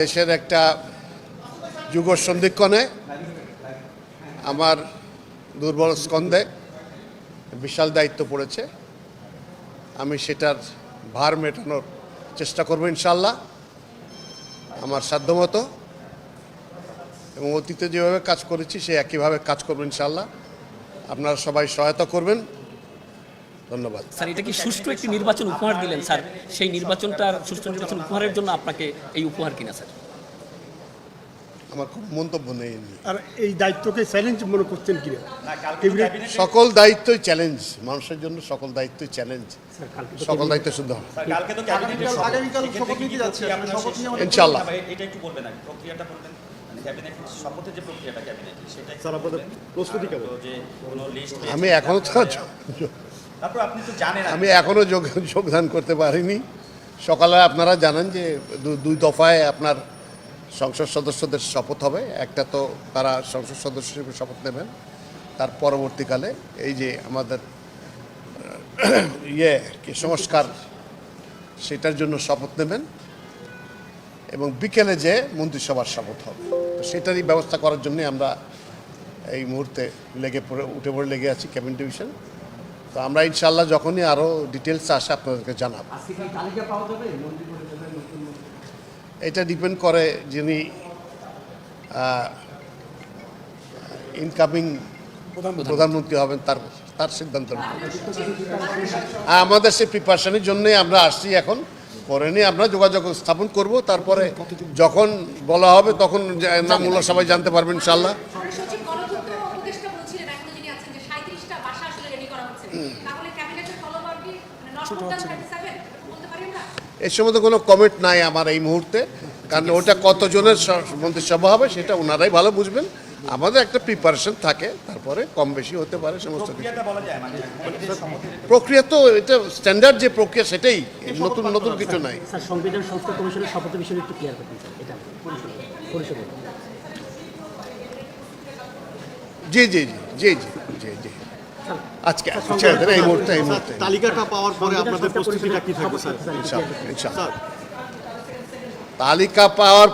দেশের একটা যুগ সন্ধিক্ষণে আমার দুর্বল স্কন্ধে বিশাল দায়িত্ব পড়েছে। আমি সেটার ভার মেটানোর চেষ্টা করব ইনশাল্লাহ আমার সাধ্যমতো, এবং অতীতে যেভাবে কাজ করেছি সে একইভাবে কাজ করব ইনশাল্লাহ। আপনারা সবাই সহায়তা করবেন। ধন্যবাদ। স্যার, এটা কি সুষ্ঠু একটি নির্বাচন উপহার দিলেন স্যার? সেই নির্বাচনটার সুষ্ঠু নির্বাচন উপহারের জন্য আপনাকে এই উপহার কিনা স্যার? আমার কোনো মন্তব্য নেই। আর এই দায়িত্বকে চ্যালেঞ্জ মনে করছেন কি? সকল দায়িত্বই চ্যালেঞ্জ, মানুষের জন্য সকল দায়িত্বই চ্যালেঞ্জ, সকল দায়িত্ব শুদ্ধ হবে ইনশাআল্লাহ। এটা একটু বলবেন, আগে প্রক্রিয়াটা বলবেন, মানে ক্যাবিনেট শপথের যে প্রক্রিয়াটা ক্যাবিনেটের সেটা স্যার আপনাদের প্রস্তুতি কেমন? যে কোনো লিস্ট আমি এখনো তারপর আপনি তো জানেন, আমি এখনো যোগদান করতে পারিনি। সকালে আপনারা জানেন যে দুই দফায় আপনার সংসদ সদস্যদের শপথ হবে। একটা তো তারা সংসদ সদস্য হিসেবে শপথ নেবেন, তার পরবর্তীকালে এই যে আমাদের সংস্কার সেটার জন্য শপথ নেবেন, এবং বিকেলে যে মন্ত্রিসভার শপথ হবে। তো সেটারই ব্যবস্থা করার জন্যই আমরা এই মুহূর্তে উঠে পড়ে লেগে আছি ক্যাবিনেট ডিভিশন। তো আমরা ইনশাল্লাহ যখনই আরও ডিটেলস আসে আপনাদেরকে জানাব। এটা ডিপেন্ড করে যিনি ইনকামিং প্রধানমন্ত্রী হবেন তার সিদ্ধান্ত। আমাদের সেই প্রিপারেশনের জন্যই আমরা আসছি। এখন পরে নিয়ে আমরা যোগাযোগ স্থাপন করব, তারপরে যখন বলা হবে তখন নামগুলো সবাই জানতে পারবেন ইনশাল্লাহ। এই সময় তো কোনো কমেন্ট নাই আমার এই মুহূর্তে, কারণ ওটা কতজনের মন্ত্রিসভা হবে সেটা ওনারাই ভালো বুঝবেন। আমাদের একটা প্রিপারেশন থাকে, তারপরে কম বেশি হতে পারে সমস্ত কিছু। প্রক্রিয়া তো এটা স্ট্যান্ডার্ড যে প্রক্রিয়া, সেটাই, নতুন নতুন কিছু নাই। সংবিধান সংস্কার কমিশনের শপথের বিষয়ে একটু ক্লিয়ার করতে চাই এটা পরিষদে। জি জি জি জি জি জি আজকে এই মুহূর্তে তালিকাটা পাওয়ার পরে আপনাদের প্রস্তুতিটা কি থাকবে স্যার? ইনশাআল্লাহ তালিকা পাওয়ার